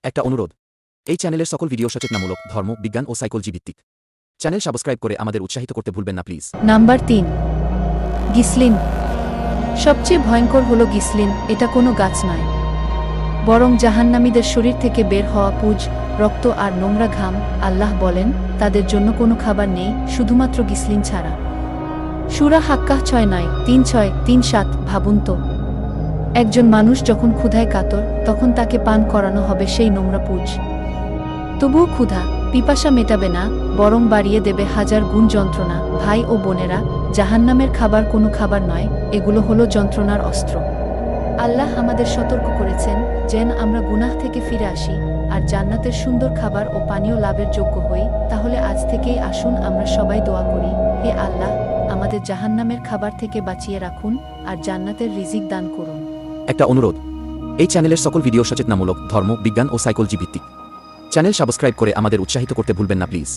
একটা অনুরোধ, এই চ্যানেলের সকল ভিডিও সচেতনামূলক, ধর্ম, বিজ্ঞান ও সাইকোলজি ভিত্তিক। চ্যানেল সাবস্ক্রাইব করে আমাদের উৎসাহিত করতে ভুলবেন না প্লিজ। Number 3, Ghislain. সবচেয়ে ভয়ঙ্কর হলো গিসলিন। এটা কোনো গাছ নয়, বরং জাহান্নামীদের শরীর থেকে বের হওয়া পুজ, রক্ত আর নোংরা ঘাম। আল্লাহ বলেন, তাদের জন্য কোনো খাবার নেই শুধুমাত্র গিসলিন ছাড়া। সূরা হাক্কাহ 6:9-3:6-3:7। ভাবুন তো, একজন মানুষ যখন ক্ষুধায় কাতর, তখন তাকে পান করানো হবে সেই নোংরা পুজ। তবুও ক্ষুধা, পিপাসা মেটাবে না, বরং বাড়িয়ে দেবে হাজার গুণ যন্ত্রণা। ভাই ও বোনেরা, জাহান্নামের খাবার কোনো খাবার নয়, এগুলো হলো যন্ত্রণার অস্ত্র। আল্লাহ আমাদের সতর্ক করেছেন যেন আমরা গুনাহ থেকে ফিরে আসি আর জান্নাতের সুন্দর খাবার ও পানীয় লাভের যোগ্য হই। তাহলে আজ থেকেই আসুন আমরা সবাই দোয়া করি, হে আল্লাহ, আমাদের জাহান্নামের খাবার থেকে বাঁচিয়ে রাখুন আর জান্নাতের রিজিক দান করুন। একটা অনুরোধ, এই চ্যানেলের সকল ভিডিও সচেতনামূলক, ধর্ম, বিজ্ঞান ও সাইকোলজি ভিত্তিক। চ্যানেল সাবস্ক্রাইব করে আমাদের উৎসাহিত করতে ভুলবেন না প্লিজ।